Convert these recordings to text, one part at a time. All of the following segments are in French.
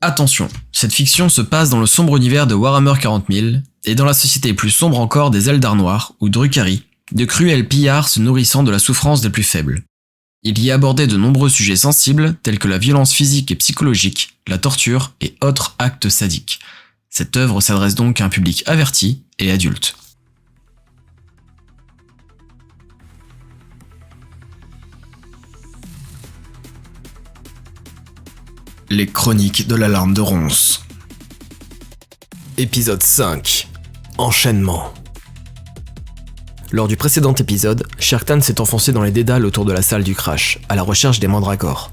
Attention, cette fiction se passe dans le sombre univers de Warhammer 40 000, et dans la société plus sombre encore des Eldar Noirs, ou Drukhari, de cruels pillards se nourrissant de la souffrance des plus faibles. Il y est abordé de nombreux sujets sensibles, tels que la violence physique et psychologique, la torture et autres actes sadiques. Cette œuvre s'adresse donc à un public averti et adulte. Les chroniques de l'alarme de Ronce. Épisode 5. Enchaînement. Lors du précédent épisode, Sherktan s'est enfoncé dans les dédales autour de la salle du crash, à la recherche des mandragores.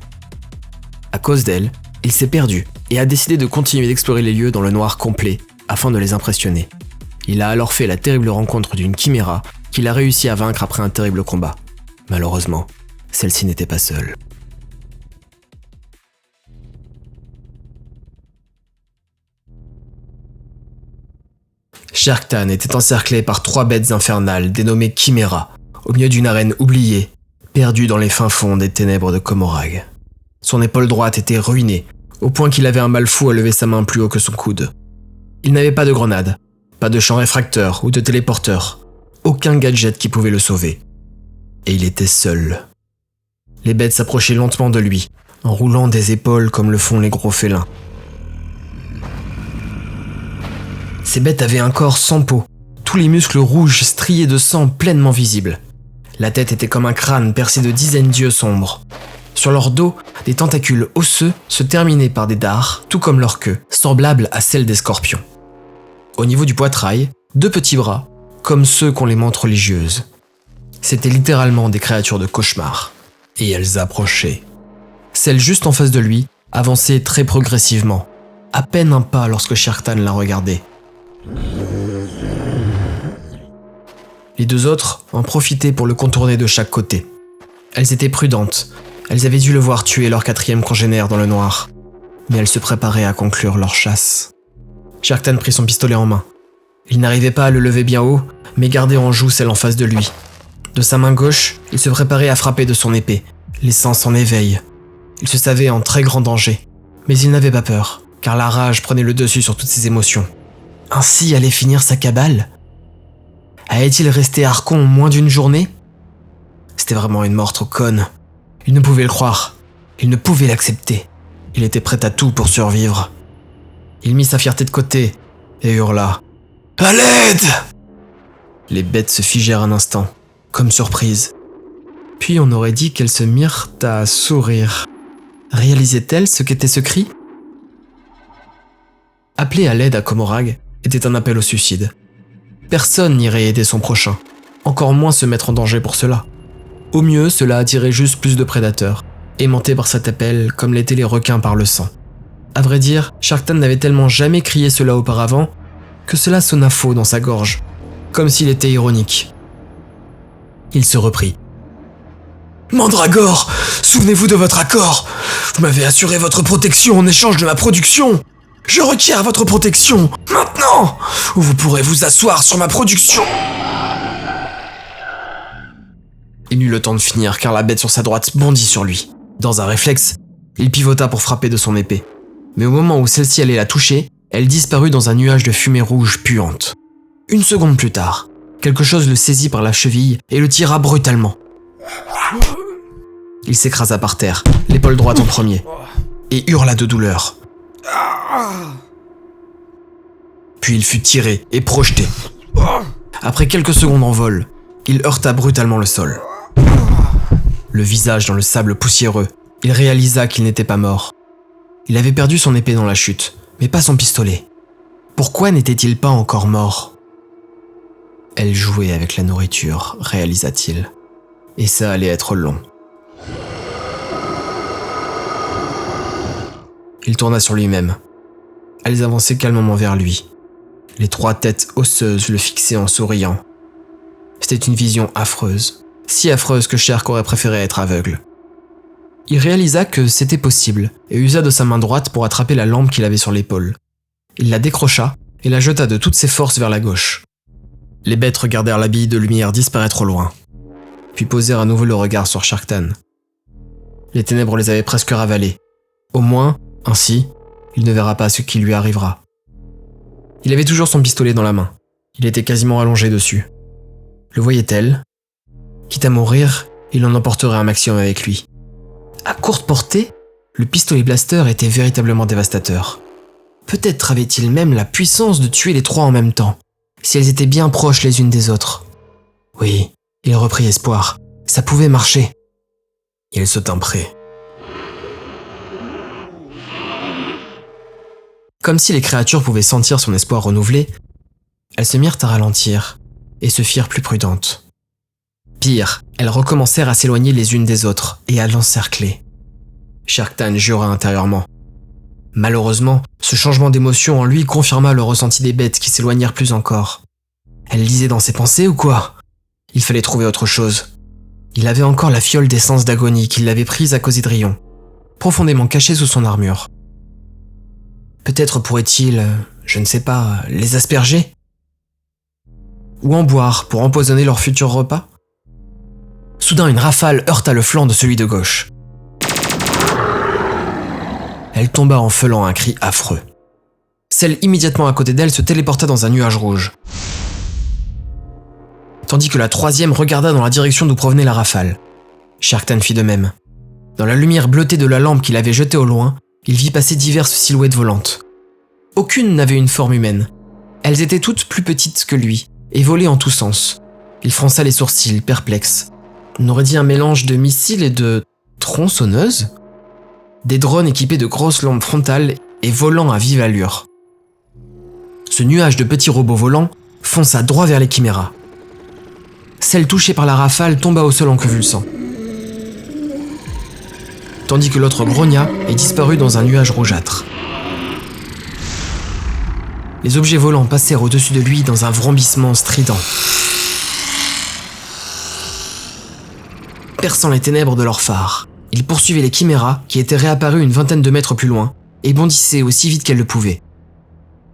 À cause d'elle, il s'est perdu et a décidé de continuer d'explorer les lieux dans le noir complet, afin de les impressionner. Il a alors fait la terrible rencontre d'une chiméra qu'il a réussi à vaincre après un terrible combat. Malheureusement, celle-ci n'était pas seule. Sherktan était encerclé par 3 bêtes infernales dénommées chiméras, au milieu d'une arène oubliée, perdue dans les fins fonds des ténèbres de Comorragh. Son épaule droite était ruinée, au point qu'il avait un mal fou à lever sa main plus haut que son coude. Il n'avait pas de grenade, pas de champ réfracteur ou de téléporteur, aucun gadget qui pouvait le sauver. Et il était seul. Les bêtes s'approchaient lentement de lui, en roulant des épaules comme le font les gros félins. Ces bêtes avaient un corps sans peau, tous les muscles rouges striés de sang pleinement visibles. La tête était comme un crâne percé de dizaines d'yeux sombres. Sur leur dos, des tentacules osseux se terminaient par des dards, tout comme leur queue, semblables à celles des scorpions. Au niveau du poitrail, 2 petits bras, comme ceux qu'ont les mantes religieuses. C'étaient littéralement des créatures de cauchemar. Et elles approchaient. Celle juste en face de lui avançait très progressivement, à peine un pas lorsque Sherktan la regardait. Les 2 autres en profitaient pour le contourner de chaque côté. Elles étaient prudentes, elles avaient dû le voir tuer leur 4e congénère dans le noir, mais elles se préparaient à conclure leur chasse. Sherktan prit son pistolet en main. Il n'arrivait pas à le lever bien haut, mais gardait en joue celle en face de lui. De sa main gauche, il se préparait à frapper de son épée, les sens en éveil. Il se savait en très grand danger, mais il n'avait pas peur, car la rage prenait le dessus sur toutes ses émotions. Ainsi allait finir sa cabale ? Allait-il rester Archon moins d'une journée ? C'était vraiment une mort trop conne. Il ne pouvait le croire. Il ne pouvait l'accepter. Il était prêt à tout pour survivre. Il mit sa fierté de côté et hurla « À l'aide !» Les bêtes se figèrent un instant, comme surprises. Puis on aurait dit qu'elles se mirent à sourire. Réalisaient-elles ce qu'était ce cri ? Appeler à l'aide à Comorragh était un appel au suicide. Personne n'irait aider son prochain, encore moins se mettre en danger pour cela. Au mieux, cela attirait juste plus de prédateurs, aimantés par cet appel comme l'étaient les requins par le sang. À vrai dire, Sherktan n'avait tellement jamais crié cela auparavant que cela sonna faux dans sa gorge, comme s'il était ironique. Il se reprit. « Mandragore, souvenez-vous de votre accord. Vous m'avez assuré votre protection en échange de ma production. Je requiers votre protection, maintenant, ou vous pourrez vous asseoir sur ma production. » Il eut le temps de finir car la bête sur sa droite bondit sur lui. Dans un réflexe, il pivota pour frapper de son épée. Mais au moment où celle-ci allait la toucher, elle disparut dans un nuage de fumée rouge puante. 1 seconde plus tard, quelque chose le saisit par la cheville et le tira brutalement. Il s'écrasa par terre, l'épaule droite en premier, et hurla de douleur. Puis il fut tiré et projeté. Après quelques secondes en vol, il heurta brutalement le sol. Le visage dans le sable poussiéreux, il réalisa qu'il n'était pas mort. Il avait perdu son épée dans la chute, mais pas son pistolet. Pourquoi n'était-il pas encore mort ? Elle jouait avec la nourriture, réalisa-t-il. Et ça allait être long. Il tourna sur lui-même. Elles avançaient calmement vers lui. Les 3 têtes osseuses le fixaient en souriant. C'était une vision affreuse, si affreuse que Sherk aurait préféré être aveugle. Il réalisa que c'était possible et usa de sa main droite pour attraper la lampe qu'il avait sur l'épaule. Il la décrocha et la jeta de toutes ses forces vers la gauche. Les bêtes regardèrent la bille de lumière disparaître au loin, puis posèrent à nouveau le regard sur Sherktan. Les ténèbres les avaient presque ravalés. Au moins, ainsi, il ne verra pas ce qui lui arrivera. Il avait toujours son pistolet dans la main. Il était quasiment allongé dessus. Le voyait-elle? Quitte à mourir, il en emporterait un maximum avec lui. À courte portée, le pistolet blaster était véritablement dévastateur. Peut-être avait-il même la puissance de tuer les trois en même temps, si elles étaient bien proches les unes des autres. Oui, il reprit espoir. Ça pouvait marcher. Il se tint prêt. Comme si les créatures pouvaient sentir son espoir renouvelé, elles se mirent à ralentir et se firent plus prudentes. Pire, elles recommencèrent à s'éloigner les unes des autres et à l'encercler. Shere Khan jura intérieurement. Malheureusement, ce changement d'émotion en lui confirma le ressenti des bêtes qui s'éloignèrent plus encore. Elle lisait dans ses pensées ou quoi? Il fallait trouver autre chose. Il avait encore la fiole d'essence d'agonie qu'il avait prise à Cosidrion, profondément cachée sous son armure. Peut-être pourrait-il, je ne sais pas, les asperger? Ou en boire pour empoisonner leur futur repas? Soudain, une rafale heurta le flanc de celui de gauche. Elle tomba en feulant un cri affreux. Celle immédiatement à côté d'elle se téléporta dans un nuage rouge, tandis que la troisième regarda dans la direction d'où provenait la rafale. Shere Khan fit de même. Dans la lumière bleutée de la lampe qu'il avait jetée au loin, il vit passer diverses silhouettes volantes. Aucune n'avait une forme humaine. Elles étaient toutes plus petites que lui, et volaient en tous sens. Il fronça les sourcils, perplexe. On aurait dit un mélange de missiles et de tronçonneuses? Des drones équipés de grosses lampes frontales et volant à vive allure. Ce nuage de petits robots volants fonça droit vers les chiméras. Celle touchée par la rafale tomba au sol en convulsant, tandis que l'autre grogna et disparut dans un nuage rougeâtre. Les objets volants passèrent au-dessus de lui dans un vrombissement strident, perçant les ténèbres de leurs phares. Ils poursuivaient les chiméras qui étaient réapparus une vingtaine de mètres plus loin et bondissaient aussi vite qu'elles le pouvaient.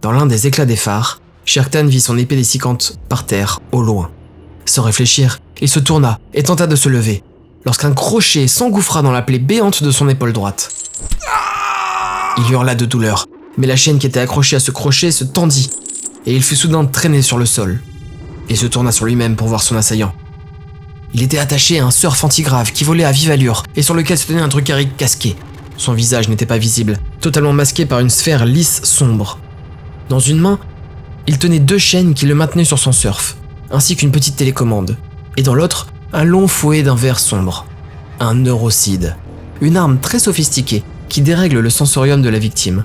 Dans l'un des éclats des phares, Shere Khan vit son épée dessicante par terre, au loin. Sans réfléchir, il se tourna et tenta de se lever, lorsqu'un crochet s'engouffra dans la plaie béante de son épaule droite. Il hurla de douleur, mais la chaîne qui était accrochée à ce crochet se tendit, et il fut soudain traîné sur le sol, et se tourna sur lui-même pour voir son assaillant. Il était attaché à un surf antigrave qui volait à vive allure et sur lequel se tenait un Drukhari casqué. Son visage n'était pas visible, totalement masqué par une sphère lisse sombre. Dans une main, il tenait 2 chaînes qui le maintenaient sur son surf, ainsi qu'une petite télécommande, et dans l'autre, un long fouet d'un vert sombre. Un neurocide, une arme très sophistiquée qui dérègle le sensorium de la victime,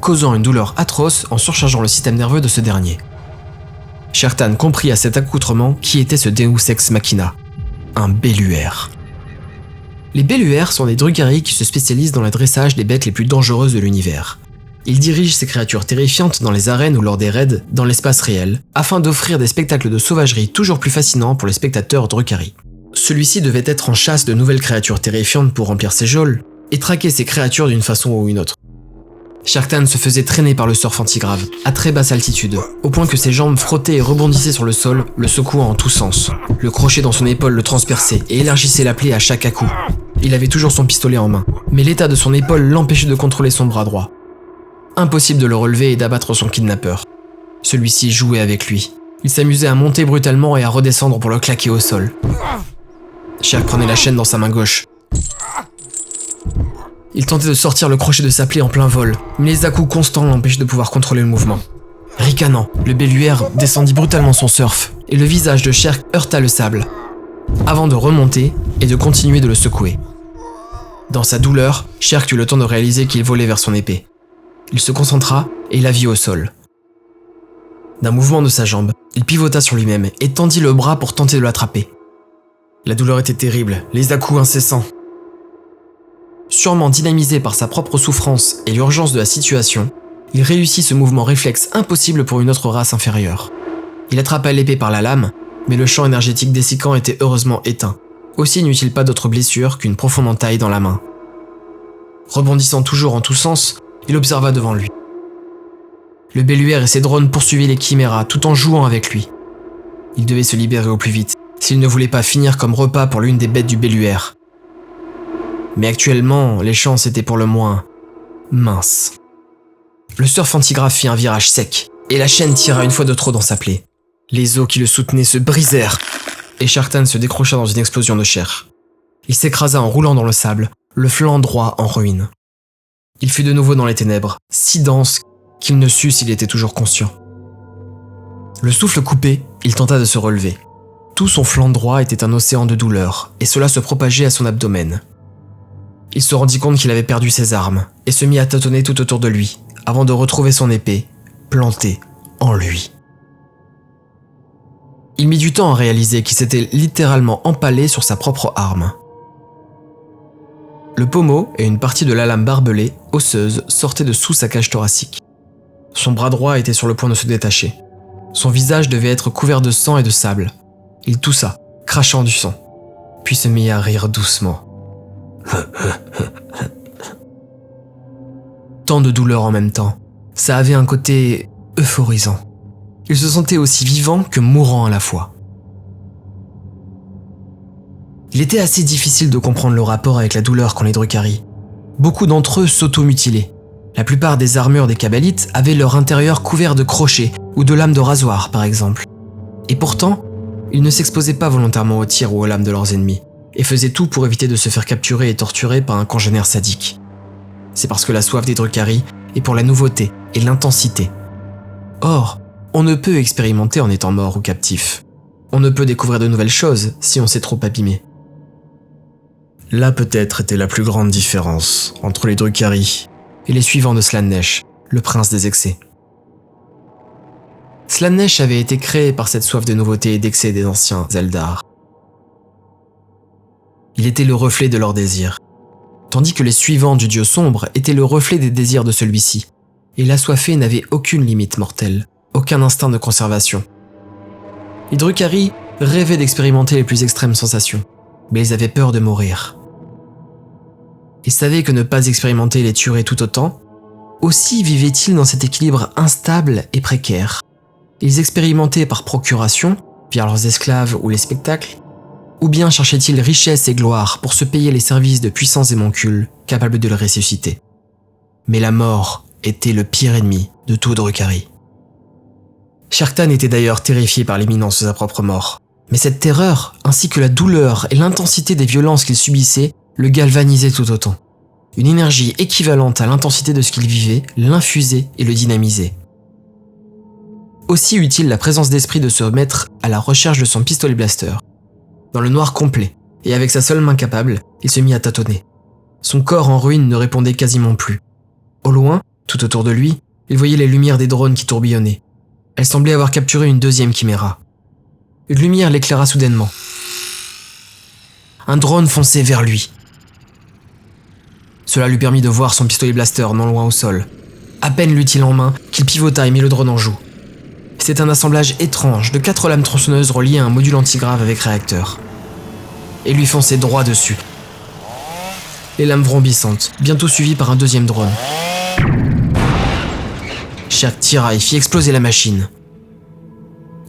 causant une douleur atroce en surchargeant le système nerveux de ce dernier. Shere Khan comprit à cet accoutrement qui était ce Deus Ex Machina, un Belluaire. Les Belluaires sont des Drukhari qui se spécialisent dans le dressage des bêtes les plus dangereuses de l'univers. Ils dirigent ces créatures terrifiantes dans les arènes ou lors des raids dans l'espace réel, afin d'offrir des spectacles de sauvagerie toujours plus fascinants pour les spectateurs Drukhari. Celui-ci devait être en chasse de nouvelles créatures terrifiantes pour remplir ses geôles, et traquer ces créatures d'une façon ou une autre. Shere Khan se faisait traîner par le surf antigrave, à très basse altitude, au point que ses jambes frottaient et rebondissaient sur le sol, le secouant en tous sens. Le crochet dans son épaule le transperçait et élargissait la plaie à chaque à-coup. Il avait toujours son pistolet en main, mais l'état de son épaule l'empêchait de contrôler son bras droit. Impossible de le relever et d'abattre son kidnappeur. Celui-ci jouait avec lui. Il s'amusait à monter brutalement et à redescendre pour le claquer au sol. Shere prenait la chaîne dans sa main gauche. Il tentait de sortir le crochet de sa plaie en plein vol, mais les à-coups constants l'empêchaient de pouvoir contrôler le mouvement. Ricanant, le Belluaire descendit brutalement son surf, et le visage de Shere heurta le sable, avant de remonter et de continuer de le secouer. Dans sa douleur, Shere eut le temps de réaliser qu'il volait vers son épée. Il se concentra et la vit au sol. D'un mouvement de sa jambe, il pivota sur lui-même et tendit le bras pour tenter de l'attraper. La douleur était terrible, les à-coups incessants. Sûrement dynamisé par sa propre souffrance et l'urgence de la situation, il réussit ce mouvement réflexe impossible pour une autre race inférieure. Il attrapa l'épée par la lame, mais le champ énergétique dessicant était heureusement éteint. Aussi n'eut-il pas d'autre blessure qu'une profonde entaille dans la main. Rebondissant toujours en tous sens, il observa devant lui. Le Belluaire et ses drones poursuivaient les chiméras tout en jouant avec lui. Il devait se libérer au plus vite, s'il ne voulait pas finir comme repas pour l'une des bêtes du Belluaire. Mais actuellement, les chances étaient pour le moins minces. Le surf antigrave fit un virage sec, et la chaîne tira une fois de trop dans sa plaie. Les os qui le soutenaient se brisèrent, et Sharktan se décrocha dans une explosion de chair. Il s'écrasa en roulant dans le sable, le flanc droit en ruine. Il fut de nouveau dans les ténèbres, si dense qu'il ne sut s'il était toujours conscient. Le souffle coupé, il tenta de se relever. Tout son flanc droit était un océan de douleur, et cela se propageait à son abdomen. Il se rendit compte qu'il avait perdu ses armes, et se mit à tâtonner tout autour de lui, avant de retrouver son épée, plantée en lui. Il mit du temps à réaliser qu'il s'était littéralement empalé sur sa propre arme. Le pommeau et une partie de la lame barbelée, osseuse, sortaient de sous sa cage thoracique. Son bras droit était sur le point de se détacher. Son visage devait être couvert de sang et de sable. Il toussa, crachant du sang, puis se mit à rire doucement. Tant de douleur en même temps, ça avait un côté euphorisant. Il se sentait aussi vivant que mourant à la fois. Il était assez difficile de comprendre le rapport avec la douleur qu'ont les Drukhari. Beaucoup d'entre eux s'auto-mutilaient. La plupart des armures des Kabbalites avaient leur intérieur couvert de crochets ou de lames de rasoir, par exemple. Et pourtant, ils ne s'exposaient pas volontairement aux tirs ou aux lames de leurs ennemis, et faisaient tout pour éviter de se faire capturer et torturer par un congénère sadique. C'est parce que la soif des Drukhari est pour la nouveauté et l'intensité. Or, on ne peut expérimenter en étant mort ou captif. On ne peut découvrir de nouvelles choses si on s'est trop abîmé. Là peut-être était la plus grande différence entre les Drukhari et les suivants de Slaanesh, le prince des excès. Slaanesh avait été créé par cette soif de nouveauté et d'excès des anciens Eldar. Il était le reflet de leurs désirs, tandis que les suivants du dieu sombre étaient le reflet des désirs de celui-ci, et l'assoiffé n'avait aucune limite mortelle, aucun instinct de conservation. Les Drukhari rêvaient d'expérimenter les plus extrêmes sensations, mais ils avaient peur de mourir. Ils savaient que ne pas expérimenter les tuerait tout autant. Aussi vivaient-ils dans cet équilibre instable et précaire. Ils expérimentaient par procuration, via leurs esclaves ou les spectacles, ou bien cherchaient-ils richesse et gloire pour se payer les services de puissants émoncules capables de le ressusciter. Mais la mort était le pire ennemi de tout Drukhari. Sharktan était d'ailleurs terrifié par l'imminence de sa propre mort. Mais cette terreur, ainsi que la douleur et l'intensité des violences qu'il subissait, le galvanisait tout autant. Une énergie équivalente à l'intensité de ce qu'il vivait l'infusait et le dynamisait. Aussi eut-il la présence d'esprit de se mettre à la recherche de son pistolet blaster. Dans le noir complet, et avec sa seule main capable, il se mit à tâtonner. Son corps en ruine ne répondait quasiment plus. Au loin, tout autour de lui, il voyait les lumières des drones qui tourbillonnaient. Elles semblaient avoir capturé une deuxième chiméra. Une lumière l'éclaira soudainement. Un drone fonçait vers lui. Cela lui permit de voir son pistolet blaster non loin au sol. À peine l'eut-il en main qu'il pivota et mit le drone en joue. C'est un assemblage étrange de 4 lames tronçonneuses reliées à un module antigrave avec réacteur. Et lui fonçait droit dessus. Les lames vrombissantes, bientôt suivies par un deuxième drone. Chaque tiraille fit exploser la machine.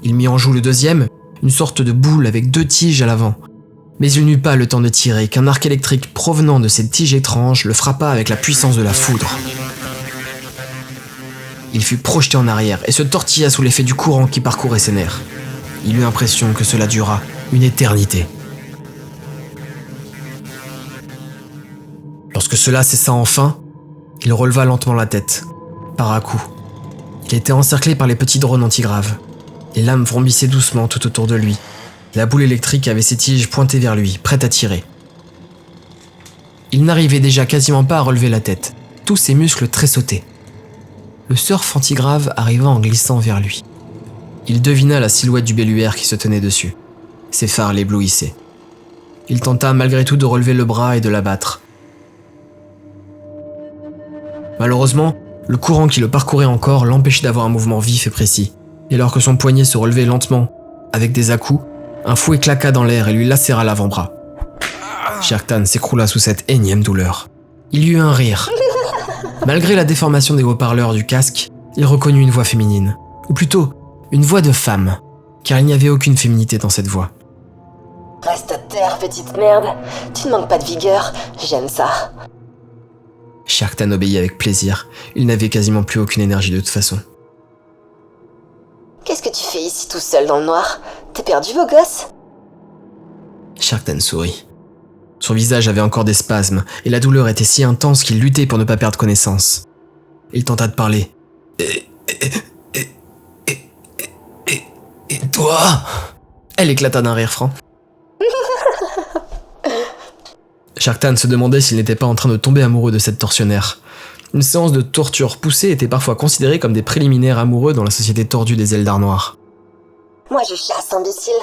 Il mit en joue le deuxième, une sorte de boule avec 2 tiges à l'avant. Mais il n'eut pas le temps de tirer qu'un arc électrique provenant de cette tige étrange le frappa avec la puissance de la foudre. Il fut projeté en arrière et se tortilla sous l'effet du courant qui parcourait ses nerfs. Il eut l'impression que cela dura une éternité. Lorsque cela cessa enfin, il releva lentement la tête, par à coups. Il était encerclé par les petits drones antigraves. Les lames vrombissaient doucement tout autour de lui. La boule électrique avait ses tiges pointées vers lui, prête à tirer. Il n'arrivait déjà quasiment pas à relever la tête, tous ses muscles tressautaient. Le surf antigrave arriva en glissant vers lui. Il devina la silhouette du belluaire qui se tenait dessus. Ses phares l'éblouissaient. Il tenta malgré tout de relever le bras et de l'abattre. Malheureusement, le courant qui le parcourait encore l'empêchait d'avoir un mouvement vif et précis. Et alors que son poignet se relevait lentement, avec des à-coups, un fouet claqua dans l'air et lui lacéra l'avant-bras. Sharktan s'écroula sous cette énième douleur. Il y eut un rire. Malgré la déformation des haut-parleurs du casque, il reconnut une voix féminine. Ou plutôt, une voix de femme, car il n'y avait aucune féminité dans cette voix. Reste à terre, petite merde. Tu ne manques pas de vigueur, j'aime ça. Sharktan obéit avec plaisir. Il n'avait quasiment plus aucune énergie de toute façon. Qu'est-ce que tu fais ici tout seul dans le noir? T'es perdu, beau gosse? Sharktan sourit. Son visage avait encore des spasmes, et la douleur était si intense qu'il luttait pour ne pas perdre connaissance. Il tenta de parler. Et toi? Elle éclata d'un rire franc. Sharktan se demandait s'il n'était pas en train de tomber amoureux de cette tortionnaire. Une séance de torture poussée était parfois considérée comme des préliminaires amoureux dans la société tordue des Eldar noirs. Moi je chasse, imbécile,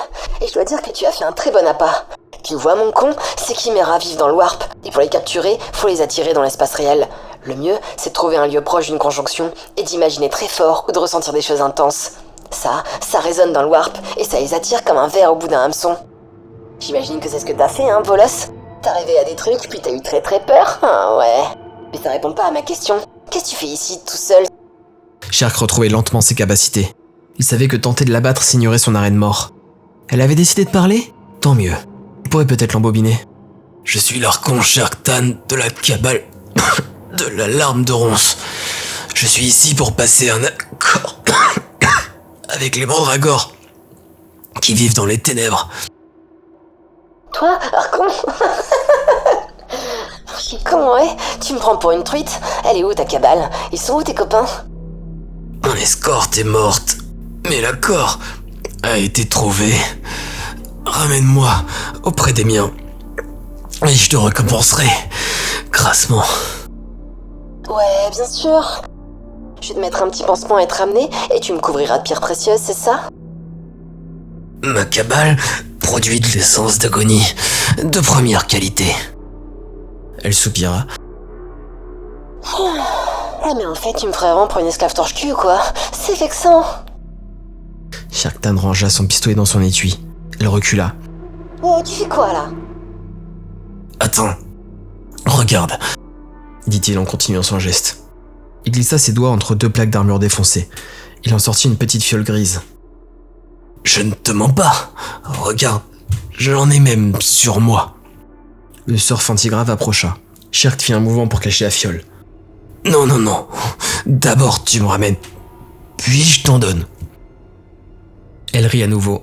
et je dois dire que tu as fait un très bon appât. Tu vois mon con, ces chiméras vivent dans le warp, et pour les capturer, faut les attirer dans l'espace réel. Le mieux, c'est de trouver un lieu proche d'une conjonction, et d'imaginer très fort ou de ressentir des choses intenses. Ça résonne dans le warp, et ça les attire comme un ver au bout d'un hameçon. J'imagine que c'est ce que t'as fait, bolos? T'as rêvé à des trucs, puis t'as eu très très peur? Ah ouais. Mais ça répond pas à ma question. Qu'est-ce que tu fais ici, tout seul? Shark retrouvait lentement ses capacités. Il savait que tenter de l'abattre signerait son arrêt de mort. Elle avait décidé de parler? Tant mieux. Il pourrait peut-être l'embobiner. Je suis l'Archon Sharktan de la cabale de la larme de ronce. Je suis ici pour passer un accord avec les mandragores qui vivent dans les ténèbres. Toi, Archon? Comment est? Tu me prends pour une truite? Elle est où ta cabale? Ils sont où tes copains? Mon escorte est morte, mais l'accord a été trouvé. Ramène-moi auprès des miens, et je te récompenserai grassement. Ouais, bien sûr. Je vais te mettre un petit pansement à être ramené, et tu me couvriras de pierres précieuses, c'est ça? Ma cabale produit de l'essence d'agonie de première qualité. Elle soupira. Ah mais en fait, tu me ferais vraiment pour une esclave torche-cul ou quoi? C'est vexant. Sharktan rangea son pistolet dans son étui. Elle recula. Oh, tu fais quoi là? Attends, regarde, dit-il en continuant son geste. Il glissa ses doigts entre deux plaques d'armure défoncées. Il en sortit une petite fiole grise. Je ne te mens pas. Regarde, j'en ai même sur moi. Le surf antigrave approcha. Shark fit un mouvement pour cacher la fiole. Non. D'abord tu me ramènes, puis je t'en donne. Elle rit à nouveau.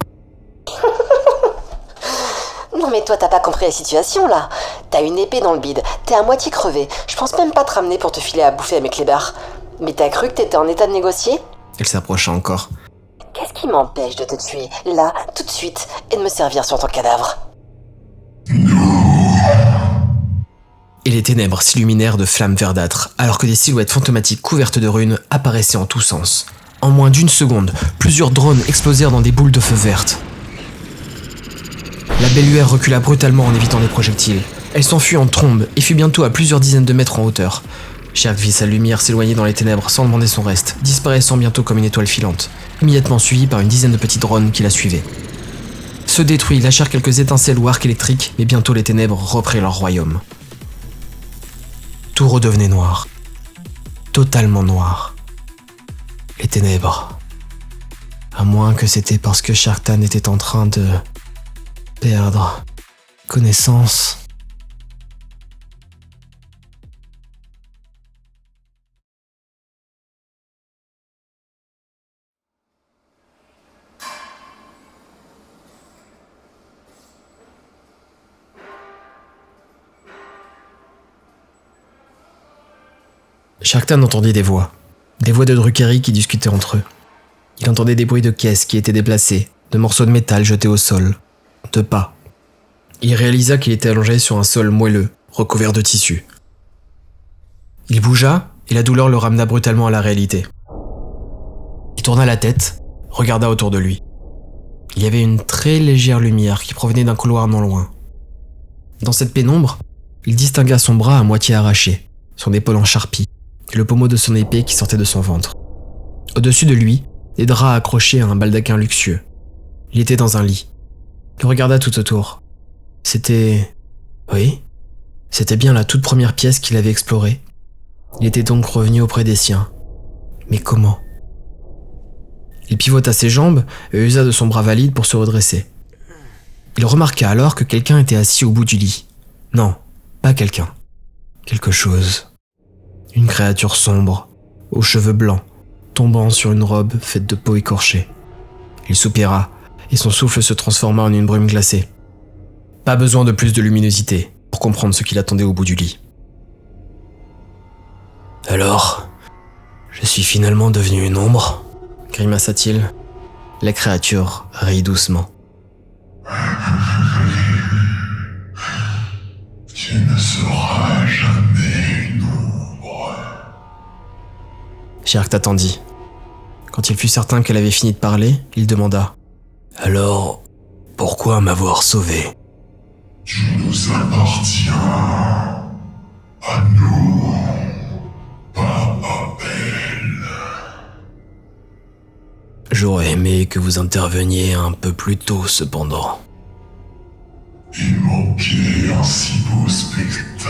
Non mais toi t'as pas compris la situation là. T'as une épée dans le bide, t'es à moitié crevé. Je pense même pas te ramener pour te filer à bouffer à mes clébards. Mais t'as cru que t'étais en état de négocier? Elle s'approcha encore. Qu'est-ce qui m'empêche de te tuer, là, tout de suite, et de me servir sur ton cadavre? Et les ténèbres s'illuminèrent de flammes verdâtres, alors que des silhouettes fantomatiques couvertes de runes apparaissaient en tous sens. En moins d'une seconde, plusieurs drones explosèrent dans des boules de feu vertes. La belluaire recula brutalement en évitant les projectiles. Elle s'enfuit en trombe et fut bientôt à plusieurs dizaines de mètres en hauteur. Shark vit sa lumière s'éloigner dans les ténèbres sans demander son reste, disparaissant bientôt comme une étoile filante, immédiatement suivie par une dizaine de petits drones qui la suivaient. Ceux détruits lâchèrent quelques étincelles ou arcs électriques, mais bientôt les ténèbres reprirent leur royaume. Tout redevenait noir. Totalement noir. Les ténèbres. À moins que c'était parce que Sharktan était en train de perdre connaissance. Sharktan entendit des voix de Drukhari qui discutaient entre eux. Il entendait des bruits de caisses qui étaient déplacées, de morceaux de métal jetés au sol, de pas. Il réalisa qu'il était allongé sur un sol moelleux, recouvert de tissu. Il bougea et la douleur le ramena brutalement à la réalité. Il tourna la tête, regarda autour de lui. Il y avait une très légère lumière qui provenait d'un couloir non loin. Dans cette pénombre, il distingua son bras à moitié arraché, son épaule en charpie, et le pommeau de son épée qui sortait de son ventre. Au-dessus de lui, des draps accrochés à un baldaquin luxueux. Il était dans un lit. Il regarda tout autour. Oui, c'était bien la toute première pièce qu'il avait explorée. Il était donc revenu auprès des siens. Mais comment? Il pivota ses jambes et usa de son bras valide pour se redresser. Il remarqua alors que quelqu'un était assis au bout du lit. Non, pas quelqu'un. Quelque chose. Une créature sombre, aux cheveux blancs, tombant sur une robe faite de peau écorchée. Il soupira, et son souffle se transforma en une brume glacée. Pas besoin de plus de luminosité pour comprendre ce qu'il attendait au bout du lit. « Alors, je suis finalement devenu une ombre ?» grimaça-t-il. La créature rit doucement. Tu ne seras jamais une ombre. Sherk t'attendit. Quand il fut certain qu'elle avait fini de parler, il demanda « Alors, pourquoi m'avoir sauvé ?» Tu nous appartiens. À nous. Pas à elle. J'aurais aimé que vous interveniez un peu plus tôt cependant. Il manquait un si beau spectacle.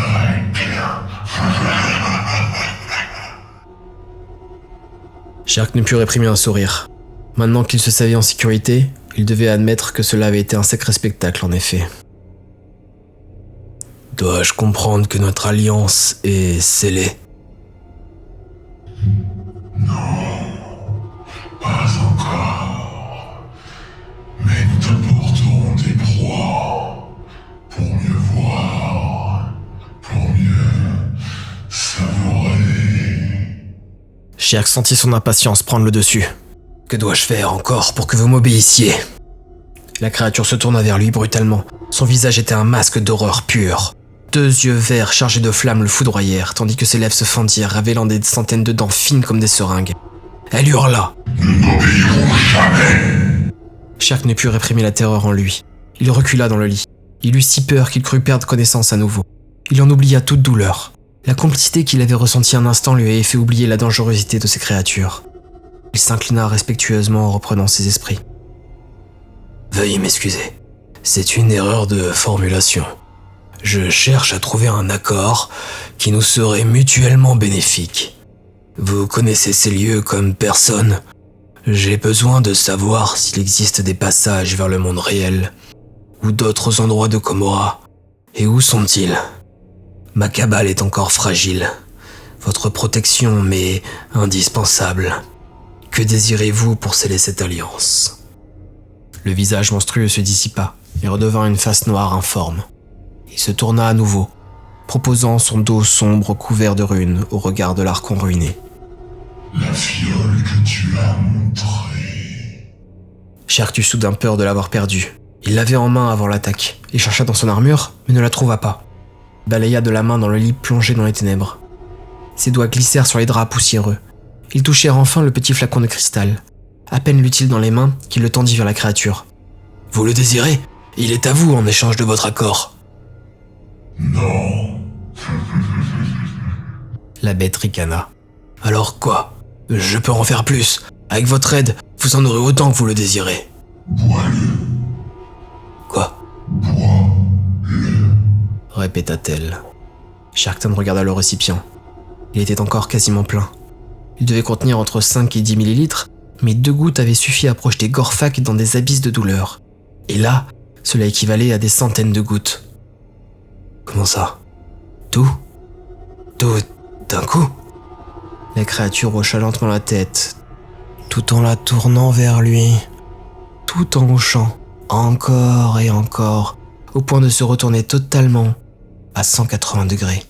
Sherk ne put réprimer un sourire. Maintenant qu'il se savait en sécurité, il devait admettre que cela avait été un sacré spectacle en effet. Dois-je comprendre que notre alliance est scellée ? Pas encore. Mais nous t'apporterons des proies. Pour mieux voir. Pour mieux savourer. Sherk sentit son impatience prendre le dessus. Que dois-je faire encore pour que vous m'obéissiez ? La créature se tourna vers lui brutalement. Son visage était un masque d'horreur pure. 2 yeux verts chargés de flammes le foudroyèrent, tandis que ses lèvres se fendirent, révélant des centaines de dents fines comme des seringues. Elle hurla. Nous n'obéirons jamais. Sherk ne put réprimer la terreur en lui. Il recula dans le lit. Il eut si peur qu'il crut perdre connaissance à nouveau. Il en oublia toute douleur. La complicité qu'il avait ressentie un instant lui avait fait oublier la dangerosité de ces créatures. Il s'inclina respectueusement en reprenant ses esprits. Veuillez m'excuser. C'est une erreur de formulation. Je cherche à trouver un accord qui nous serait mutuellement bénéfique. Vous connaissez ces lieux comme personne. J'ai besoin de savoir s'il existe des passages vers le monde réel ou d'autres endroits de Komora. Et où sont-ils ? Ma cabale est encore fragile. Votre protection m'est indispensable. Que désirez-vous pour sceller cette alliance ? Le visage monstrueux se dissipa et redevint une face noire informe. Il se tourna à nouveau, proposant son dos sombre couvert de runes au regard de l'archon ruiné. La fiole que tu as montrée. Sherk eut soudain peur de l'avoir perdue. Il l'avait en main avant l'attaque. Il chercha dans son armure, mais ne la trouva pas. Il balaya de la main dans le lit plongé dans les ténèbres. Ses doigts glissèrent sur les draps poussiéreux. Ils touchèrent enfin le petit flacon de cristal. À peine l'eut-il dans les mains qu'il le tendit vers la créature. « Vous le désirez ? Il est à vous en échange de votre accord. » Non. La bête ricana. « Alors quoi ? Je peux en faire plus. Avec votre aide, vous en aurez autant que vous le désirez. » Bois-le. Quoi ? Bois-le. Répéta-t-elle. Sherkton regarda le récipient. Il était encore quasiment plein. Il devait contenir entre 5 et 10 millilitres, mais 2 gouttes avaient suffi à projeter Gorfak dans des abysses de douleur. Et là, cela équivalait à des centaines de gouttes. Comment ça ? Tout d'un coup ? La créature hocha lentement la tête, tout en la tournant vers lui, tout en hochant, encore et encore, au point de se retourner totalement à 180 degrés.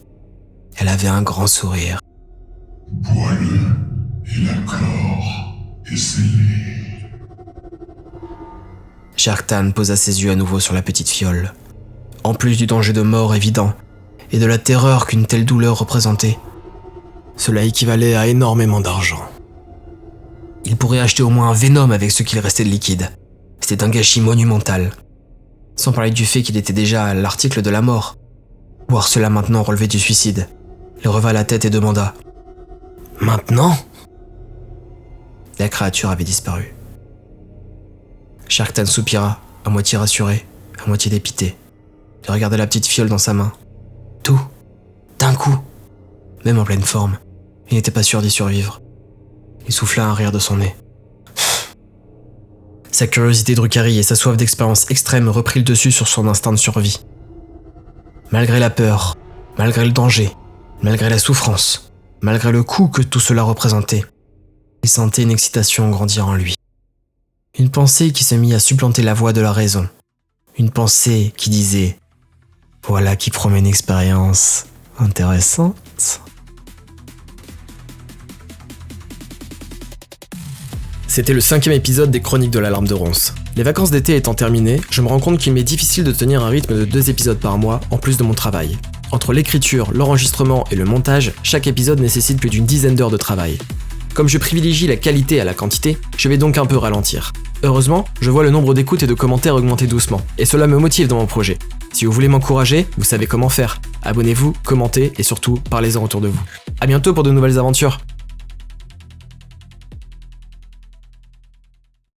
Elle avait un grand sourire. Bois-le. Et l'accord est scellé. Sherkton posa ses yeux à nouveau sur la petite fiole. En plus du danger de mort évident, et de la terreur qu'une telle douleur représentait, cela équivalait à énormément d'argent. Il pourrait acheter au moins un Venom avec ce qu'il restait de liquide. C'était un gâchis monumental. Sans parler du fait qu'il était déjà à l'article de la mort. Voir cela maintenant relevait du suicide. Il reva la tête et demanda « Maintenant ?» La créature avait disparu. Sherkton soupira, à moitié rassuré, à moitié dépité. Il regardait la petite fiole dans sa main. Tout, d'un coup, même en pleine forme, il n'était pas sûr d'y survivre. Il souffla un rire de son nez. Sa curiosité Drukhari et sa soif d'expérience extrême reprit le dessus sur son instinct de survie. Malgré la peur, malgré le danger, malgré la souffrance, malgré le coût que tout cela représentait. Il sentait une excitation grandir en lui. Une pensée qui se mit à supplanter la voix de la raison. Une pensée qui disait « Voilà qui promet une expérience intéressante. » C'était le 5e épisode des Chroniques de l'Alarme de Ronce. Les vacances d'été étant terminées, je me rends compte qu'il m'est difficile de tenir un rythme de 2 épisodes par mois en plus de mon travail. Entre l'écriture, l'enregistrement et le montage, chaque épisode nécessite plus d'une dizaine d'heures de travail. Comme je privilégie la qualité à la quantité, je vais donc un peu ralentir. Heureusement, je vois le nombre d'écoutes et de commentaires augmenter doucement, et cela me motive dans mon projet. Si vous voulez m'encourager, vous savez comment faire. Abonnez-vous, commentez et surtout, parlez-en autour de vous. À bientôt pour de nouvelles aventures.